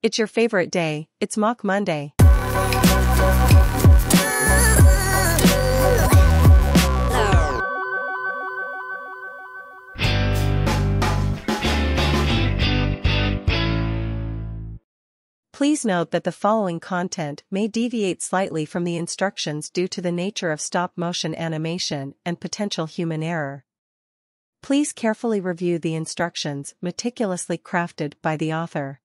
It's your favorite day, it's MOC Monday. Please note that the following content may deviate slightly from the instructions due to the nature of stop-motion animation and potential human error. Please carefully review the instructions meticulously crafted by the author.